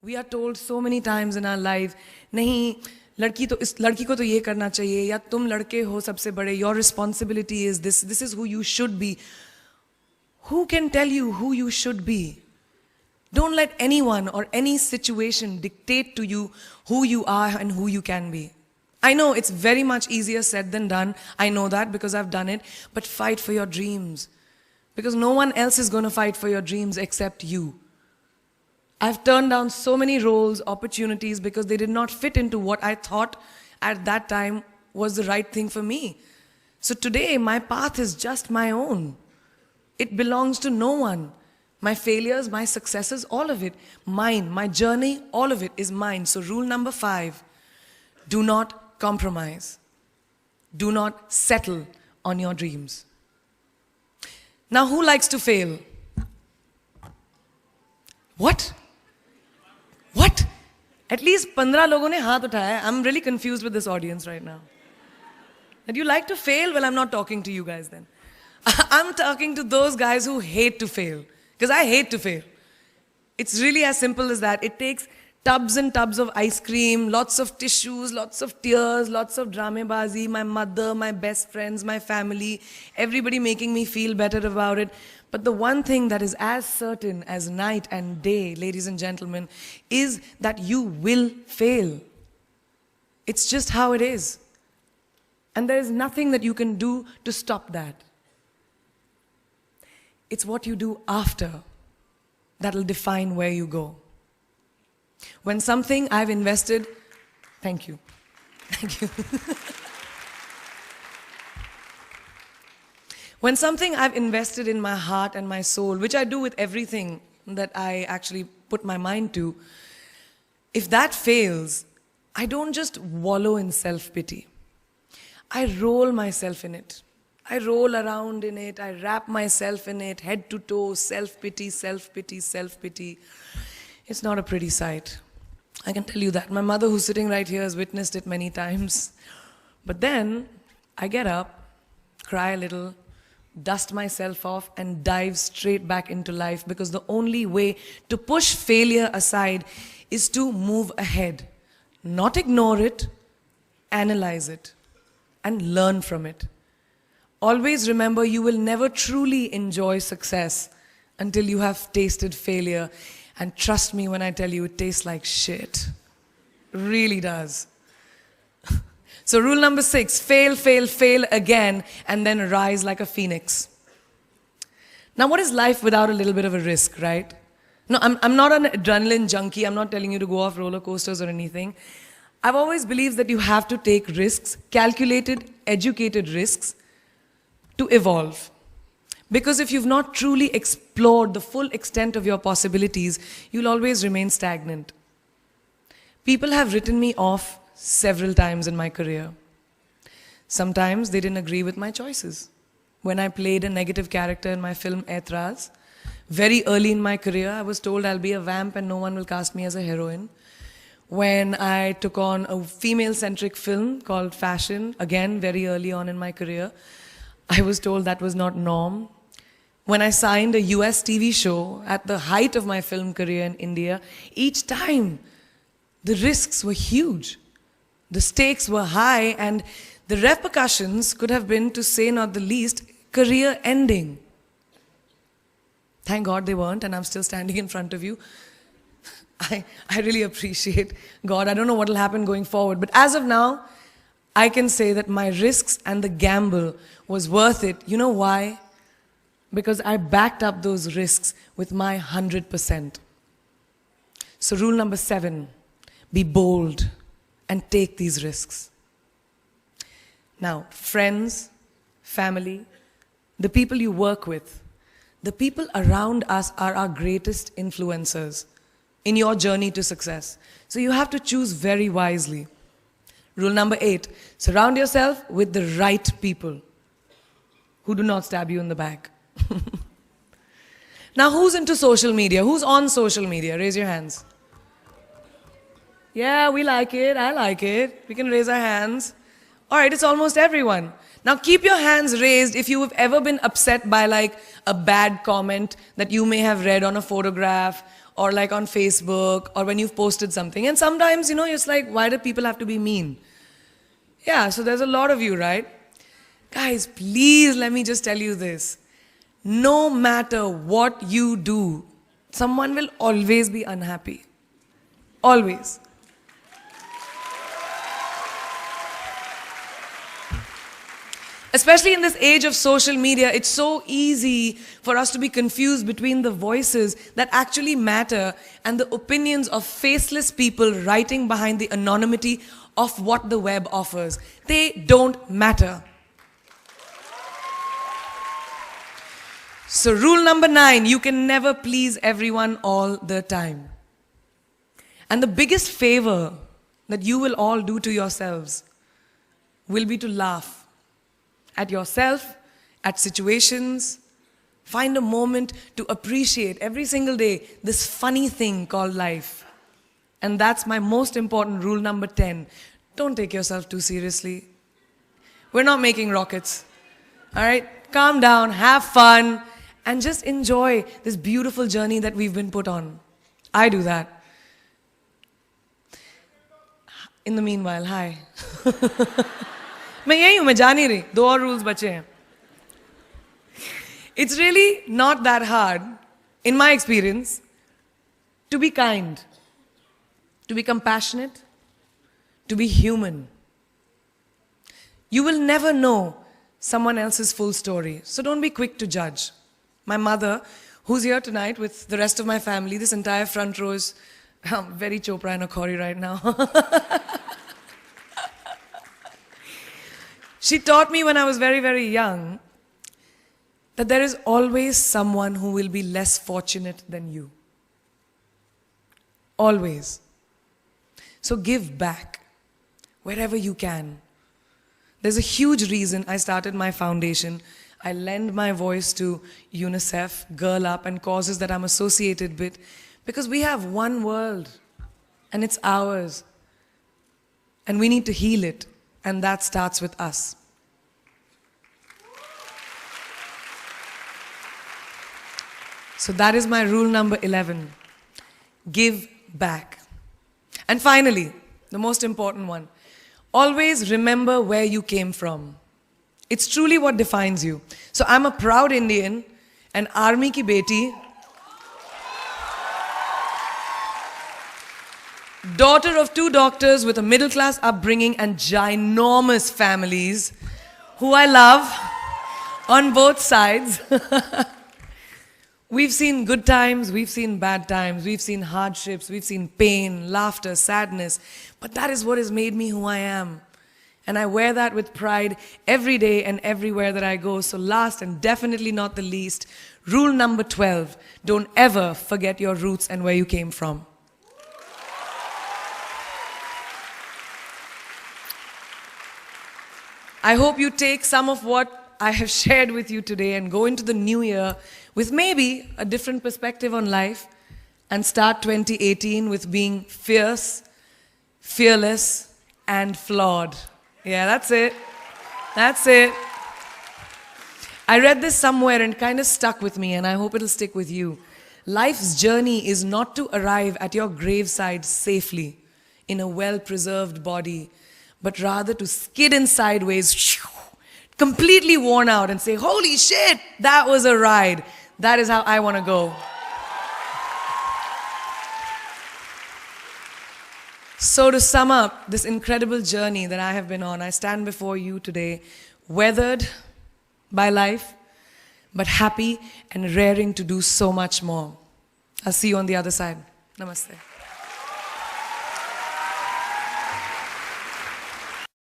We are told so many times in our life, नहीं लड़की को तो ये करना चाहिए या तुम लड़के हो सबसे बड़े, your responsibility is this is who you should be. Who can tell you who you should be? Don't let anyone or any situation dictate to you who you are and who you can be. I know it's very much easier said than done. I know that because I've done it. But fight for your dreams. Because no one else is going to fight for your dreams except you. I've turned down so many roles, opportunities because they did not fit into what I thought at that time was the right thing for me. So today my path is just my own. It belongs to no one. My failures, my successes, all of it, mine. My journey, all of it is mine. So rule number 5, do not compromise. Do not settle on your dreams. Now who likes to fail? What? What? At least 15 लोगों ने हाथ उठाया. I'm really confused with this audience right now. That you like to fail? Well, I'm not talking to you guys then. I'm talking to those guys who hate to fail. Because I hate to fail. It's really as simple as that. It takes tubs and tubs of ice cream, lots of tissues, lots of tears, lots of dramabazi, my mother, my best friends, my family, everybody making me feel better about it. But the one thing that is as certain as night and day, ladies and gentlemen, is that you will fail. It's just how it is. And there is nothing that you can do to stop that. It's what you do after that will define where you go. When something I've invested, thank you. When something I've invested in my heart and my soul, which I do with everything that I actually put my mind to, if that fails, I don't just wallow in self-pity. I roll myself in it. I roll around in it, I wrap myself in it, head to toe, self-pity, self-pity, self-pity. It's not a pretty sight. I can tell you that. My mother, who's sitting right here, has witnessed it many times. But then, I get up, cry a little, dust myself off, and dive straight back into life, because the only way to push failure aside is to move ahead. Not ignore it, analyze it, and learn from it. Always remember, you will never truly enjoy success until you have tasted failure. And trust me when I tell you, it tastes like shit. Really does. So rule number 6, fail, fail, fail again, and then rise like a phoenix. Now what is life without a little bit of a risk, right? No, I'm not an adrenaline junkie. I'm not telling you to go off roller coasters or anything. I've always believed that you have to take risks, calculated, educated risks, to evolve. Because if you've not truly explored the full extent of your possibilities, you'll always remain stagnant. People have written me off several times in my career. Sometimes they didn't agree with my choices. When I played a negative character in my film Aitraz, very early in my career, I was told I'll be a vamp and no one will cast me as a heroine. When I took on a female-centric film called Fashion, again very early on in my career, I was told that was not norm. When I signed a US TV show at the height of my film career in India, each time the risks were huge. The stakes were high and the repercussions could have been, to say not the least, career ending. Thank God they weren't, and I'm still standing in front of you. I really appreciate God. I don't know what will happen going forward, but as of now, I can say that my risks and the gamble was worth it. You know why? Because I backed up those risks with my 100%. So rule number 7, be bold and take these risks. Now, friends, family, the people you work with, the people around us are our greatest influencers in your journey to success. So you have to choose very wisely. Rule number 8, surround yourself with the right people who do not stab you in the back. Now, who's into social media? Who's on social media? Raise your hands. Yeah, we like it. I like it. We can raise our hands. All right, it's almost everyone. Now keep your hands raised if you have ever been upset by like a bad comment that you may have read on a photograph or like on Facebook, or when you've posted something. And sometimes, it's like, why do people have to be mean? Yeah, so there's a lot of you, right? Guys, please let me just tell you this. No matter what you do, someone will always be unhappy. Always. Especially in this age of social media, it's so easy for us to be confused between the voices that actually matter and the opinions of faceless people writing behind the anonymity of what the web offers. They don't matter. So rule number 9, you can never please everyone all the time. And the biggest favor that you will all do to yourselves will be to laugh at yourself, at situations. Find a moment to appreciate every single day this funny thing called life. And that's my most important rule number 10. Don't take yourself too seriously. We're not making rockets. All right? Calm down, have fun, and just enjoy this beautiful journey that we've been put on. I do that. In the meanwhile, hi. मैं यही हूँ, मैं जा नहीं रही. 2 और rules बचे हैं. It's really not that hard, in my experience, to be kind, to be compassionate, to be human. You will never know someone else's full story, so don't be quick to judge. My mother, who's here tonight with the rest of my family, this entire front row is very Chopra and Akhori right now. She taught me when I was very, very young that there is always someone who will be less fortunate than you. Always. So give back wherever you can. There's a huge reason I started my foundation. I lend my voice to UNICEF, Girl Up, and causes that I'm associated with, because we have one world and it's ours. And we need to heal it. And that starts with us. So that is my rule number 11. Give back. And finally, the most important one. Always remember where you came from. It's truly what defines you. So I'm a proud Indian, an army ki beti, daughter of 2 doctors with a middle-class upbringing and ginormous families who I love on both sides. We've seen good times, we've seen bad times, we've seen hardships, we've seen pain, laughter, sadness. But that is what has made me who I am. And I wear that with pride every day and everywhere that I go. So last and definitely not the least, rule number 12, don't ever forget your roots and where you came from. I hope you take some of what I have shared with you today and go into the new year with maybe a different perspective on life and start 2018 with being fierce, fearless, and flawed. Yeah, that's it. That's it. I read this somewhere and kind of stuck with me, and I hope it'll stick with you. Life's journey is not to arrive at your graveside safely in a well-preserved body, but rather to skid in sideways, completely worn out, and say, holy shit, that was a ride. That is how I want to go. So to sum up this incredible journey that I have been on, I stand before you today, weathered by life, but happy and raring to do so much more. I'll see you on the other side. Namaste.